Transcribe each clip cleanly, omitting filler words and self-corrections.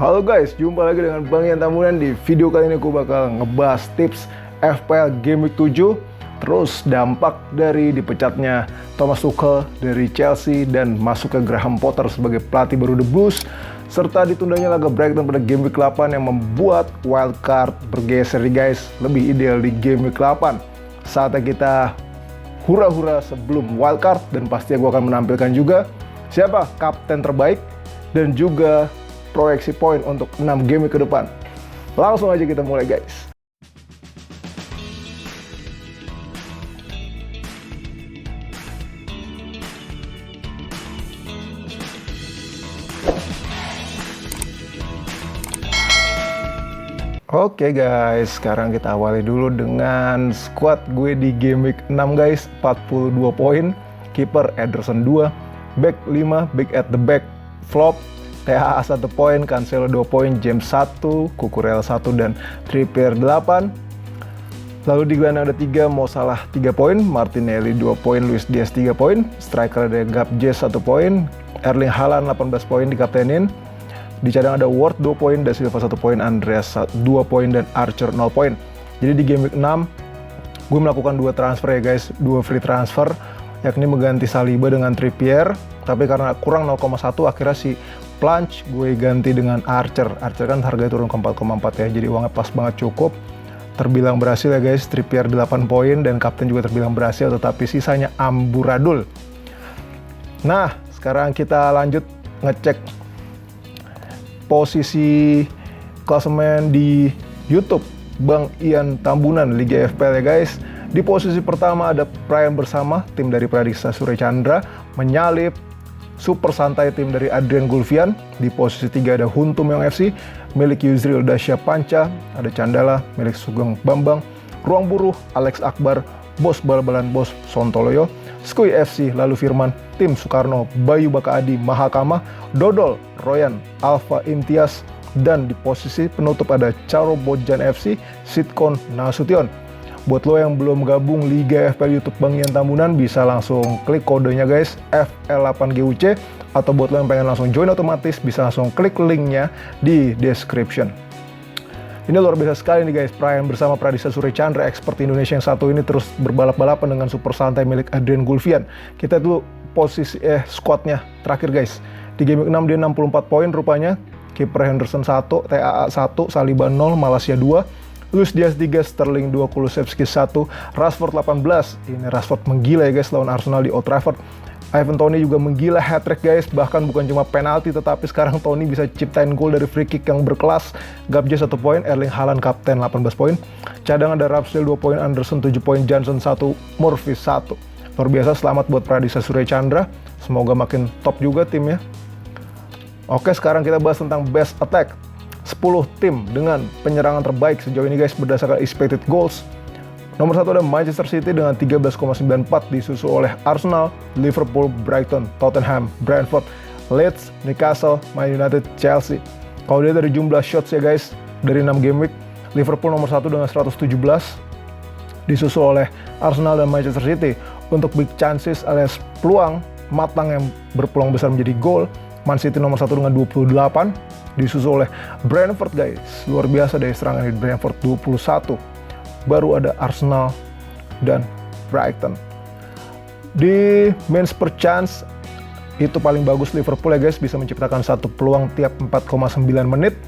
Halo guys, jumpa lagi dengan Bang Ian Tambunan. Di video kali ini aku bakal ngebahas tips FPL Game Week 7, terus dampak dari dipecatnya Thomas Tuchel dari Chelsea dan masuk ke Graham Potter sebagai pelatih baru The Blues, serta ditundanya laga Brighton pada Game Week 8 yang membuat wildcard bergeser nih guys, lebih ideal di Game Week 8. Saatnya kita hura-hura sebelum wildcard, dan pasti aku akan menampilkan juga siapa kapten terbaik dan juga proyeksi poin untuk 6 game ke depan. Langsung aja kita mulai guys. Oke guys, sekarang kita awali dulu dengan squad gue di game week 6 guys. 42 poin, kiper Ederson 2, back 5, back at the back flop, THA 1 poin, Cancelo 2 poin, James 1, Cucurella 1, dan Trippier 8. Lalu di gelandang ada 3, Mo Salah 3 poin, Martinelli 2 poin, Luis Diaz 3 poin, striker ada Gakpo 1 poin, Erling Haaland 18 poin dikaptenin. Di cadangan ada Ward 2 poin, Da Silva 1 poin, Andreas 2 poin, dan Archer 0 poin. Jadi di game week 6 gue melakukan 2 transfer ya guys, 2 free transfer, yakni mengganti Saliba dengan Trippier, tapi karena kurang 0,1 akhirnya si Plunge gue ganti dengan Archer. Archer kan harganya turun ke 4,4 ya, jadi uangnya pas banget, cukup. Terbilang berhasil ya guys, Trippier 8 poin dan kapten juga terbilang berhasil, tetapi sisanya amburadul. Nah, sekarang kita lanjut ngecek posisi klasemen di YouTube Bang Ian Tambunan Liga FPL ya guys. Di posisi pertama ada Prime Bersama, tim dari Pradisa Surya Chandra, menyalip Super Santai, tim dari Adrian Gulfian. Di posisi 3 ada Huntum Yang FC, milik Yusril Dasya Panca, ada Candala, milik Sugeng Bambang, Ruang Buruh, Alex Akbar, Bos Bal-Balan Bos Sontoloyo, Skuy FC, lalu Firman, tim Soekarno, Bayu Bakaadi, Mahakama, Dodol, Royan, Alfa Imtias, dan di posisi penutup ada Caro Bojan FC, Sitkon Nasution. Buat lo yang belum gabung Liga FPL YouTube Bang Ian Tambunan, bisa langsung klik kodenya guys, FL8GUC, atau buat lo yang pengen langsung join otomatis, bisa langsung klik linknya di description. Ini luar biasa sekali nih guys, Prime Bersama Pradisa Surya Chandra, expert Indonesia yang satu ini terus berbalap-balapan dengan Super Santai milik Adrian Gulfian. Kita dulu posisi squadnya terakhir guys. Di game 6 dia 64 poin rupanya, kiper Henderson 1, TAA 1, Saliba 0, Malaysia 2, Luis Diaz 3, Sterling 2, Kulusevski 1, Rashford 18. Ini Rashford menggila ya guys lawan Arsenal di Old Trafford. Ivan Toney juga menggila hat-trick guys, bahkan bukan cuma penalti, tetapi sekarang Toney bisa ciptain gol dari free kick yang berkelas. Gakpo 1 poin, Erling Haaland kapten 18 poin. Cadangan ada Ramsdale 2 poin, Anderson 7 poin, Johnson 1, Murphy 1. Luar biasa, selamat buat Pradisa Surya Chandra. Semoga makin top juga timnya. Oke, sekarang kita bahas tentang best attack. 10 tim dengan penyerangan terbaik sejauh ini guys berdasarkan expected goals. Nomor 1 ada Manchester City dengan 13,94, disusul oleh Arsenal, Liverpool, Brighton, Tottenham, Brentford, Leeds, Newcastle, Man United, Chelsea. Kalau dia dari jumlah shots ya guys, dari 6 game week, Liverpool nomor 1 dengan 117, disusul oleh Arsenal dan Manchester City. Untuk big chances alias peluang matang yang berpeluang besar menjadi gol, Man City nomor 1 dengan 28, disusul oleh Brentford guys. Luar biasa dari serangan di Brentford 21. Baru ada Arsenal dan Brighton. Di mains per chance itu paling bagus Liverpool ya guys, bisa menciptakan 1 peluang tiap 4,9 menit.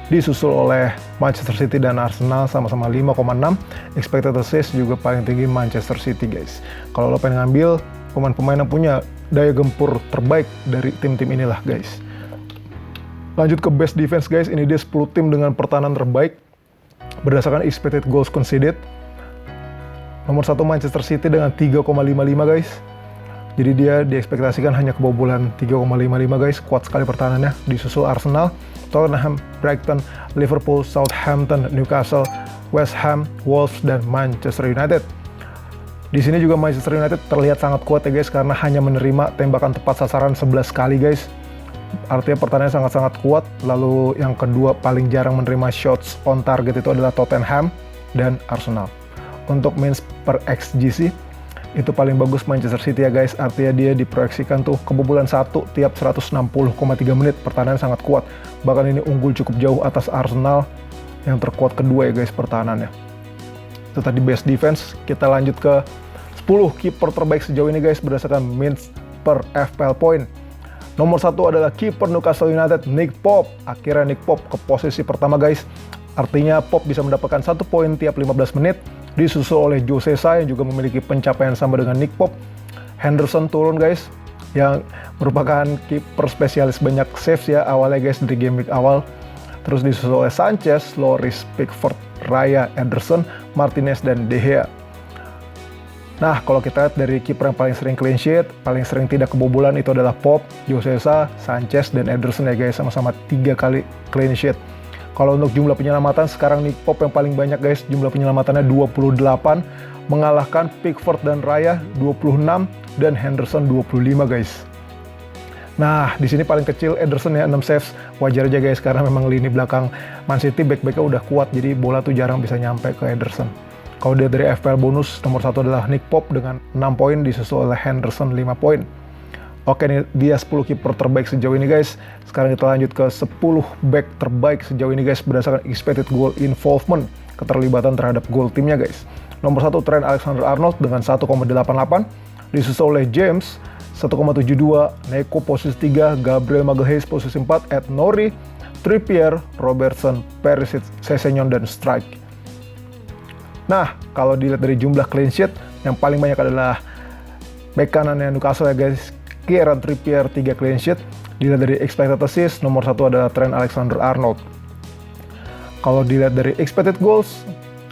Disusul oleh Manchester City dan Arsenal sama-sama 5,6. Expected assist juga paling tinggi Manchester City guys. Kalau lo pengen ngambil pemain-pemain yang punya daya gempur terbaik dari tim-tim inilah guys. Lanjut ke best defense guys, ini dia 10 tim dengan pertahanan terbaik berdasarkan expected goals conceded. Nomor 1 Manchester City dengan 3,55 guys. Jadi dia diekspektasikan hanya kebobolan 3,55 guys, kuat sekali pertahanannya. Disusul Arsenal, Tottenham, Brighton, Liverpool, Southampton, Newcastle, West Ham, Wolves, dan Manchester United. Di sini juga Manchester United terlihat sangat kuat ya guys, karena hanya menerima tembakan tepat sasaran 11 kali guys. Artinya pertahanannya sangat-sangat kuat. Lalu yang kedua paling jarang menerima shots on target itu adalah Tottenham dan Arsenal. Untuk mains per XGC itu paling bagus Manchester City ya guys, artinya dia diproyeksikan tuh kebobolan 1 tiap 160,3 menit, pertahanan sangat kuat, bahkan ini unggul cukup jauh atas Arsenal yang terkuat kedua ya guys pertahanannya. Itu tadi best defense. Kita lanjut ke 10 kiper terbaik sejauh ini guys berdasarkan minutes per FPL point. Nomor 1 adalah kiper Newcastle United, Nick Pope. Akhirnya Nick Pope ke posisi pertama guys, artinya Pope bisa mendapatkan 1 poin tiap 15 menit, disusul oleh Jose Sa yang juga memiliki pencapaian sama dengan Nick Pope. Henderson turun guys, yang merupakan kiper spesialis banyak saves ya awalnya guys dari game week awal. Terus disusul oleh Sanchez, Lloris, Pickford, Raya, Ederson, Martinez, dan De Gea. Nah, kalau kita lihat dari kiper yang paling sering clean sheet, paling sering tidak kebobolan itu adalah Pope, Jose Sa, Sanchez, dan Ederson ya guys, sama-sama 3 kali clean sheet. Kalau untuk jumlah penyelamatan, sekarang Nick Pope yang paling banyak guys, jumlah penyelamatannya 28, mengalahkan Pickford dan Raya 26, dan Henderson 25 guys. Nah, di sini paling kecil Ederson ya, 6 saves. Wajar aja guys, karena memang lini belakang Man City back-backnya udah kuat, jadi bola tuh jarang bisa nyampe ke Ederson. Kalau dia dari FPL bonus, nomor 1 adalah Nick Pope dengan 6 poin, disusul oleh Henderson 5 poin. Oke, ini dia 10 kiper terbaik sejauh ini guys. Sekarang kita lanjut ke 10 back terbaik sejauh ini guys berdasarkan expected goal involvement, keterlibatan terhadap gol timnya guys. Nomor 1 Trent Alexander-Arnold dengan 1,88, disusul oleh James 1,72, Neko posisi 3, Gabriel Magalhaes posisi 4, Ed Nori, Trippier, Robertson, Perisic, Sessegnon, dan Strike. Nah, kalau dilihat dari jumlah clean sheet, yang paling banyak adalah bek kanannya Newcastle ya guys, Kieran Trippier 3 clean sheet. Dilihat dari expected assist, nomor 1 adalah Trent Alexander-Arnold. Kalau dilihat dari expected goals,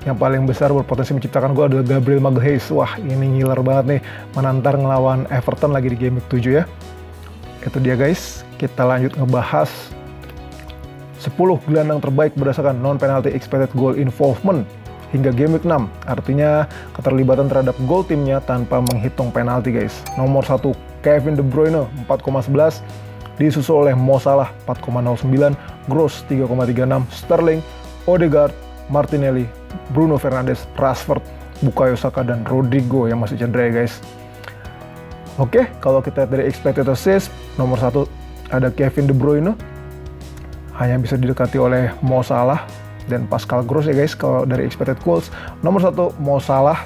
yang paling besar berpotensi menciptakan gol adalah Gabriel Magalhaes. Wah, ini ngiler banget nih, menantar ngelawan Everton lagi di game week 7 ya. Itu dia guys, kita lanjut ngebahas 10 gelandang terbaik berdasarkan non-penalty expected goal involvement hingga game week 6, artinya keterlibatan terhadap gol timnya tanpa menghitung penalti guys. Nomor 1 Kevin De Bruyne 4,11, disusul oleh Mo Salah 4,09, Gross 3,36, Sterling, Odegaard, Martinelli, Bruno Fernandes, Rashford, Bukayo Saka, dan Rodrigo yang masih cedera ya guys. Oke, kalau kita lihat dari expected assist, nomor 1 ada Kevin De Bruyne, hanya bisa didekati oleh Mo Salah dan Pascal Gross ya guys. Kalau dari expected goals, nomor 1 Mo Salah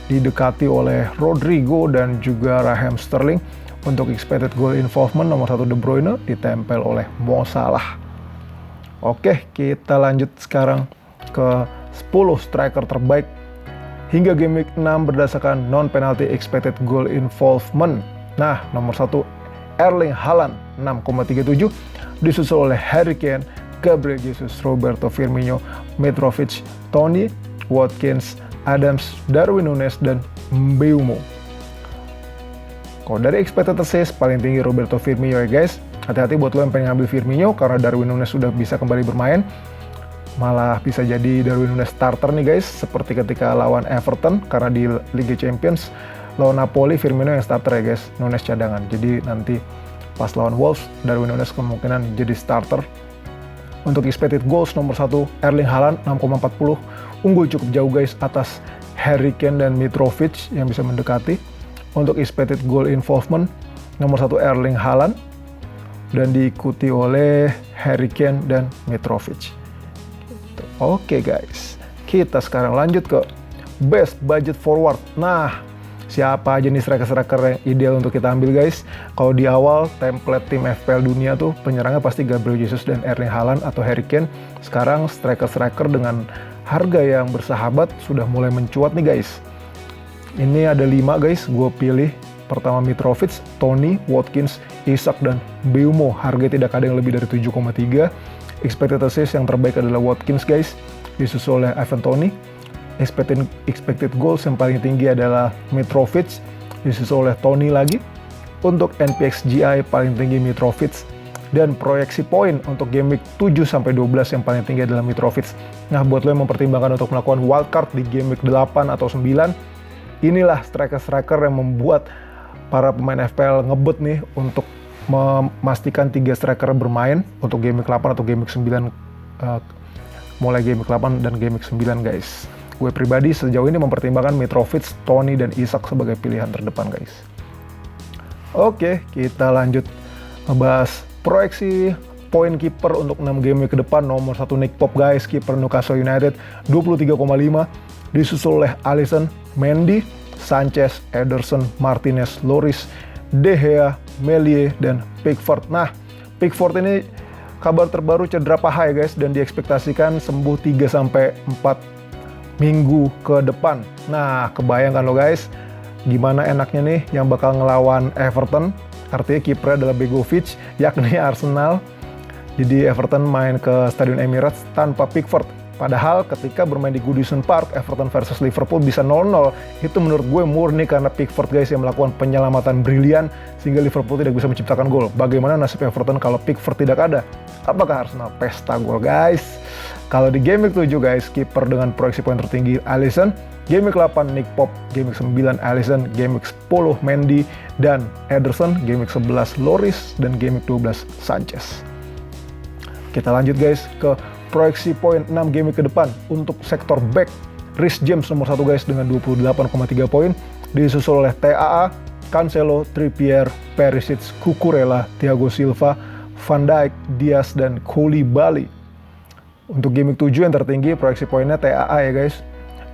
didekati oleh Rodrigo dan juga Raheem Sterling. Untuk expected goal involvement, nomor 1 De Bruyne ditempel oleh Mo Salah. Oke, kita lanjut sekarang ke 10 striker terbaik hingga game week 6 berdasarkan non-penalty expected goal involvement. Nah, nomor 1 Erling Haaland 6,37, disusul oleh Harry Kane, Gabriel Jesus, Roberto Firmino, Mitrovic, Tony, Watkins, Adams, Darwin Núñez, dan Mbeumo. Kalau dari expected assist, paling tinggi Roberto Firmino ya guys. Hati-hati buat lo yang pengen ngambil Firmino, karena Darwin Núñez sudah bisa kembali bermain. Malah bisa jadi Darwin Núñez starter nih guys, seperti ketika lawan Everton, karena di Liga Champions lawan Napoli, Firmino yang starter ya guys, Núñez cadangan. Jadi nanti pas lawan Wolves, Darwin Núñez kemungkinan jadi starter. Untuk expected goals, nomor 1 Erling Haaland 6,40, unggul cukup jauh guys atas Harry Kane dan Mitrovic yang bisa mendekati. Untuk expected goal involvement, nomor 1 Erling Haaland dan diikuti oleh Harry Kane dan Mitrovic. Oke guys, kita sekarang lanjut ke best budget forward. Nah, siapa aja nih striker-striker yang ideal untuk kita ambil guys? Kalau di awal template tim FPL dunia tuh penyerangnya pasti Gabriel Jesus dan Erling Haaland atau Harry Kane. Sekarang striker-striker dengan harga yang bersahabat sudah mulai mencuat nih guys. Ini ada 5 guys, gue pilih. Pertama Mitrovic, Tony, Watkins, Isak, dan Mbeumo. Harganya tidak ada yang lebih dari 7,3. Expected assist yang terbaik adalah Watkins guys, disusul oleh Ivan Toney. Expected goals yang paling tinggi adalah Mitrovic, disusul oleh Tony lagi. Untuk NPXGI paling tinggi Mitrovic, dan proyeksi poin untuk game week 7-12 yang paling tinggi adalah Mitrovic. Nah, buat lo yang mempertimbangkan untuk melakukan wildcard di game week 8 atau 9, inilah striker-striker yang membuat para pemain FPL ngebet nih untuk memastikan 3 striker bermain untuk game week 8 atau game week 9, mulai game week 8 dan game week 9 guys. gue pribadi sejauh ini mempertimbangkan Mitrovic, Toney, dan Isak sebagai pilihan terdepan guys. Oke, kita lanjut ngebahas proyeksi poin kiper untuk 6 game week ke depan. Nomor 1 Nick Pope guys, kiper Newcastle United 23,5, disusul oleh Alisson, Mendy, Sanchez, Ederson, Martinez, Lloris, De Gea, Meslier, dan Pickford. Nah, Pickford ini kabar terbaru cedera paha ya guys, dan diekspektasikan sembuh 3-4 minggu ke depan. Nah, kebayang kan lo guys, gimana enaknya nih yang bakal ngelawan Everton, artinya kipernya adalah Begovic, yakni Arsenal. Jadi Everton main ke Stadion Emirates tanpa Pickford. Padahal ketika bermain di Goodison Park, Everton versus Liverpool bisa 0-0. Itu menurut gue murni karena Pickford guys yang melakukan penyelamatan brilian sehingga Liverpool tidak bisa menciptakan gol. Bagaimana nasib Everton kalau Pickford tidak ada? Apakah Arsenal pesta gol guys? Kalau di game week 7 guys, kiper dengan proyeksi poin tertinggi Alisson, game week 8 Nick Pope, game week 9 Alisson, game week 10 Mendy dan Ederson, game week 11 Lloris, dan game week 12 Sanchez. Kita lanjut guys ke proyeksi poin 6 game week ke depan. Untuk sektor back, Reece James nomor 1 guys dengan 28,3 poin, disusul oleh TAA, Cancelo, Trippier, Perisic, Cucurella, Thiago Silva, Van Dijk, Diaz, dan Koulibaly. Untuk game week 7 yang tertinggi proyeksi poinnya TAA ya guys.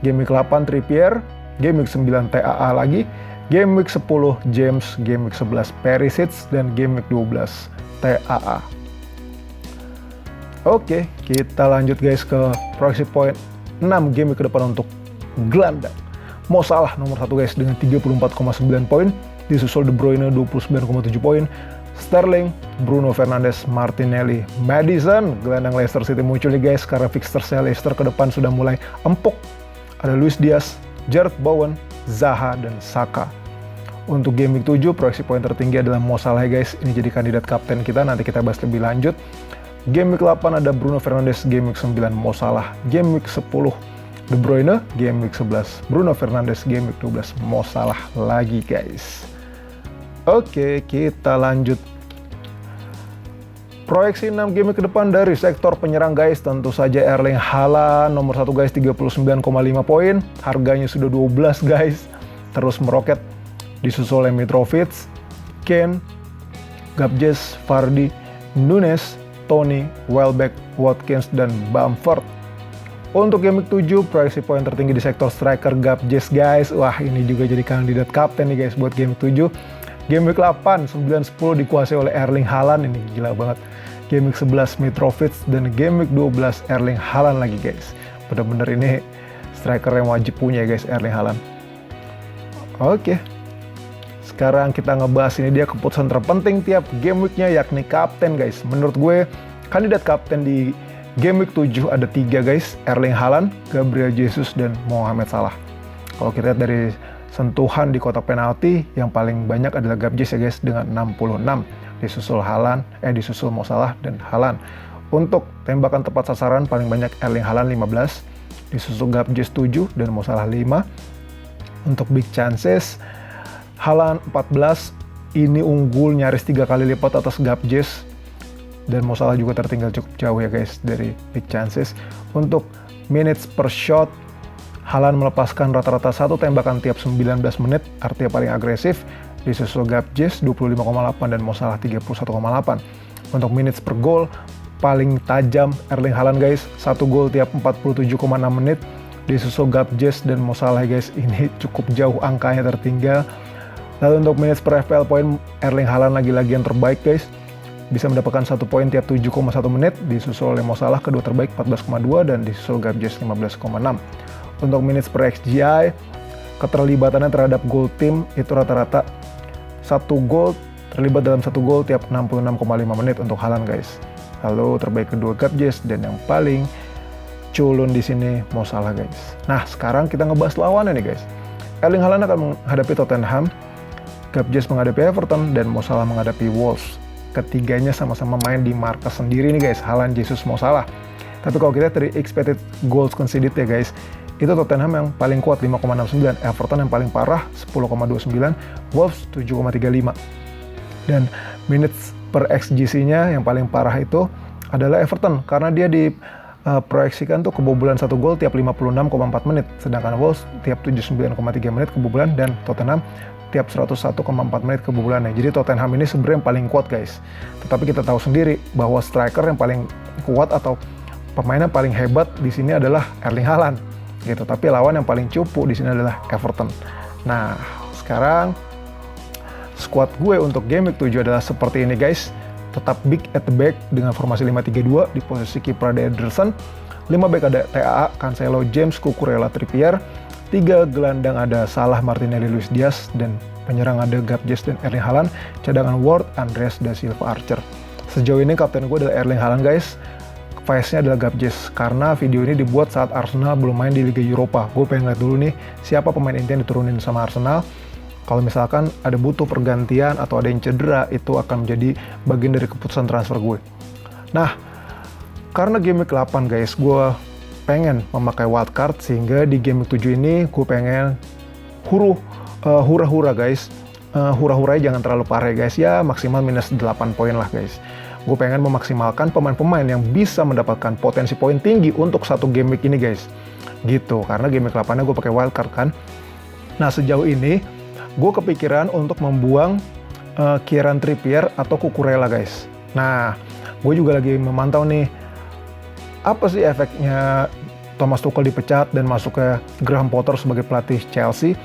Game week 8 Trippier, game week 9 TAA lagi, game week 10 James, game week 11 Perisic, dan game week 12 TAA. Oke, kita lanjut guys ke proyeksi poin 6 game week ke depan untuk gelandang. Mo Salah nomor 1 guys dengan 34,9 poin, disusul De Bruyne 29,7 poin, Sterling, Bruno Fernandes, Martinelli, Maddison. Gelandang Leicester City muncul nih guys karena fixture Leicester ke depan sudah mulai empuk. Ada Luis Diaz, Jarrod Bowen, Zaha, dan Saka. Untuk game week 7 proyeksi poin tertinggi adalah Mo Salah guys. Ini jadi kandidat kapten kita, nanti kita bahas lebih lanjut. Game week 8 ada Bruno Fernandes, game week 9 Mo Salah, game week 10 De Bruyne, game week 11 Bruno Fernandes, game week 12 Mo Salah lagi guys. Oke, kita lanjut. Proyeksi 6 game ke depan dari sektor penyerang guys, tentu saja Erling Haaland nomor 1 guys 39,5 poin, harganya sudah 12 guys, terus meroket, disusul oleh Mitrovic, Kane, Gakpo, Vardy, Nunes, Toney, Welbeck, Watkins, dan Bamford. Untuk game week 7 proyeksi poin tertinggi di sektor striker Gakpo guys. Wah, ini juga jadi kandidat kapten nih guys buat game week 7. Game week 8, 9, 10 dikuasai oleh Erling Haaland, ini gila banget. Game week 11 Mitrovic, dan game week 12 Erling Haaland lagi guys. Bener-bener ini striker yang wajib punya guys, Erling Haaland. Oke, sekarang kita ngebahas ini dia keputusan terpenting tiap game weeknya, yakni kapten guys. Menurut gue kandidat kapten di game week 7 ada 3 guys, Erling Haaland, Gabriel Jesus, dan Mohamed Salah. Kalau kita lihat dari sentuhan di kotak penalti yang paling banyak adalah Gakpo ya guys dengan 66, disusul disusul Mo Salah dan Haaland. Untuk tembakan tepat sasaran paling banyak Erling Haaland 15, disusul Gakpo 7 dan Mo Salah 5. Untuk big chances Haaland 14, ini unggul nyaris 3 kali lipat atas Gakpo, dan Mo Salah juga tertinggal cukup jauh ya guys dari big chances. Untuk minutes per shot, Haaland melepaskan rata-rata 1 tembakan tiap 19 menit, artinya paling agresif, disusul Gakpo 25,8 dan Mo Salah 31,8. Untuk minutes per goal, paling tajam Erling Haaland guys, 1 gol tiap 47,6 menit, disusul Gakpo dan Mo Salah guys. Ini cukup jauh angkanya tertinggal. Lalu untuk minutes per FPL point, Erling Haaland lagi-lagi yang terbaik guys, bisa mendapatkan 1 poin tiap 7,1 menit, disusul oleh Mo Salah kedua terbaik 14,2 dan disusul Gakpo 15,6. Untuk minutes per XGI, keterlibatannya terhadap gol tim itu rata-rata 1 gol terlibat dalam 1 gol tiap 66,5 menit untuk Haaland guys. Lalu terbaik kedua Gakpo, dan yang paling culun di sini Mo Salah guys. Nah, sekarang kita ngebahas lawannya nih guys. Erling Haaland akan menghadapi Tottenham, Gakpo menghadapi Everton, dan Mo Salah menghadapi Wolves. Ketiganya sama-sama main di markas sendiri nih guys, Haaland, Jesus, Mo Salah. Tapi kalau kita dari expected goals conceded ya guys, itu Tottenham yang paling kuat 5,69, Everton yang paling parah 10,29, Wolves 7,35. Dan minutes per XGC-nya yang paling parah itu adalah Everton, karena dia di proyeksikan tuh kebobolan 1 gol tiap 56,4 menit, sedangkan Wolves tiap 79,3 menit kebobolan, dan Tottenham tiap 101,4 menit kebobolannya. Jadi Tottenham ini sebenarnya yang paling kuat guys. Tetapi kita tahu sendiri bahwa striker yang paling kuat atau pemain yang paling hebat di sini adalah Erling Haaland gitu. Tapi lawan yang paling cupu di sini adalah Everton. Nah, sekarang squad gue untuk game week 7 adalah seperti ini guys. Tetap big at the back dengan formasi 5-3-2, di posisi kiper ada Ederson, 5 back ada TAA, Cancelo, James, Cucurella, Trippier, 3 gelandang ada Salah, Martinelli, Luis Diaz, dan penyerang ada Gakpo dan Erling Haaland, cadangan Ward, Andreas da Silva, Archer. Sejauh ini kapten gue adalah Erling Haaland guys, vice-nya adalah Gakpo, karena video ini dibuat saat Arsenal belum main di Liga Eropa. Gue pengen lihat dulu nih siapa pemain inti yang diturunin sama Arsenal. Kalau misalkan ada butuh pergantian atau ada yang cedera, itu akan menjadi bagian dari keputusan transfer gue. Nah, karena game week 8 guys, gue pengen memakai wildcard, sehingga di game week 7 ini gue pengen hura-hura guys. Hura-huranya jangan terlalu parah guys, ya maksimal minus 8 poin lah guys. Gue pengen memaksimalkan pemain-pemain yang bisa mendapatkan potensi poin tinggi untuk satu game week ini guys. Gitu, karena game week 8-nya gue pakai wildcard kan. Nah, sejauh ini gue kepikiran untuk membuang Kieran Trippier atau Cucurella guys. Nah, gue juga lagi memantau nih, apa sih efeknya Thomas Tuchel dipecat dan masuk ke Graham Potter sebagai pelatih Chelsea.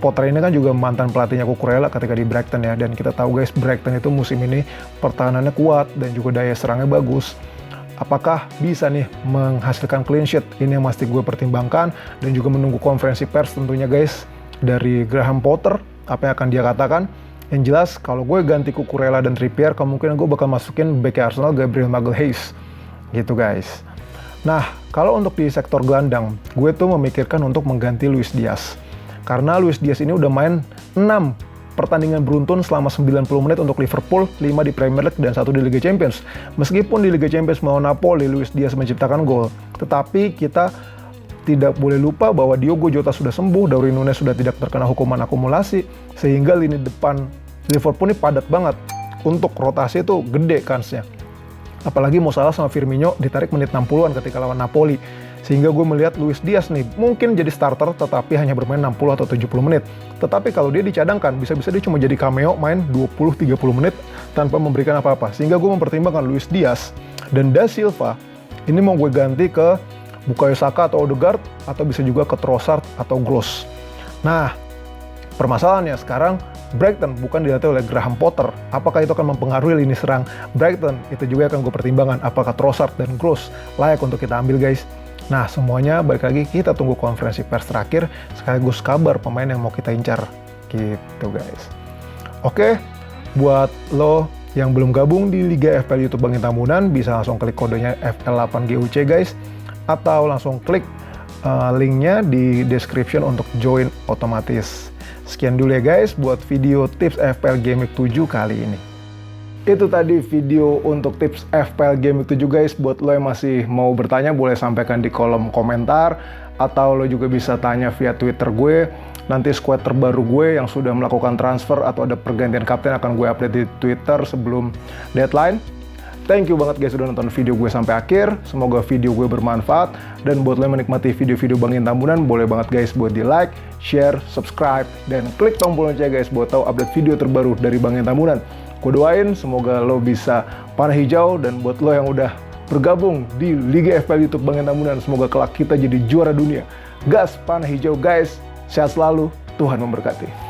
Potter ini kan juga mantan pelatihnya Cucurella ketika di Brighton ya, dan kita tahu guys, Brighton itu musim ini pertahanannya kuat dan juga daya serangnya bagus. Apakah bisa nih menghasilkan clean sheet? Ini yang mesti gue pertimbangkan, dan juga menunggu konferensi pers tentunya guys dari Graham Potter, apa yang akan dia katakan. Yang jelas kalau gue ganti Cucurella dan Trippier, kemungkinan gue bakal masukin bek Arsenal Gabriel Magalhaes gitu guys. Nah, kalau untuk di sektor gelandang, gue tuh memikirkan untuk mengganti Luis Diaz, karena Luis Diaz ini udah main 6 pertandingan beruntun selama 90 menit untuk Liverpool, 5 di Premier League dan 1 di Liga Champions. Meskipun di Liga Champions melawan Napoli, Luis Diaz menciptakan gol, tetapi kita tidak boleh lupa bahwa Diogo Jota sudah sembuh, Darwin Núñez sudah tidak terkena hukuman akumulasi, sehingga lini depan Liverpool ini padat banget. Untuk rotasi itu gede kansnya. Apalagi Mo Salah sama Firmino ditarik menit 60-an ketika lawan Napoli. Sehingga gue melihat Luis Diaz nih mungkin jadi starter, tetapi hanya bermain 60 atau 70 menit. Tetapi kalau dia dicadangkan, bisa-bisa dia cuma jadi cameo, main 20-30 menit tanpa memberikan apa-apa. Sehingga gue mempertimbangkan Luis Diaz dan Da Silva ini mau gue ganti ke Bukayo Saka atau Odegaard, atau bisa juga ke Trossard atau Gross. Nah, permasalahannya sekarang Brighton bukan dilatih oleh Graham Potter. Apakah itu akan mempengaruhi lini serang Brighton? Itu juga akan gue pertimbangkan. Apakah Trossard dan Gross layak untuk kita ambil guys? Nah, semuanya balik lagi kita tunggu konferensi pers terakhir, sekaligus kabar pemain yang mau kita incar gitu guys. Oke, buat lo yang belum gabung di Liga FPL YouTube Bang Tambunan, bisa langsung klik kodenya FL8GUC guys, atau langsung klik linknya di description untuk join otomatis. Sekian dulu ya guys buat video tips FPL Game Week 7 kali ini. Itu tadi video untuk tips FPL Game Week 7 guys. Buat lo yang masih mau bertanya, boleh sampaikan di kolom komentar, atau lo juga bisa tanya via Twitter gue. Nanti squad terbaru gue yang sudah melakukan transfer atau ada pergantian kapten akan gue update di Twitter sebelum deadline. Thank you banget guys sudah nonton video gue sampai akhir. Semoga video gue bermanfaat. Dan buat lo yang menikmati video-video Bang Tambunan, boleh banget guys buat di like, share, subscribe, dan klik tombol lonceng guys buat tahu update video terbaru dari Bang Tambunan. Gue doain semoga lo bisa panah hijau, dan buat lo yang udah bergabung di Liga FPL YouTube Bang Tambunan, semoga kelak kita jadi juara dunia. Gas panah hijau guys, sehat selalu, Tuhan memberkati.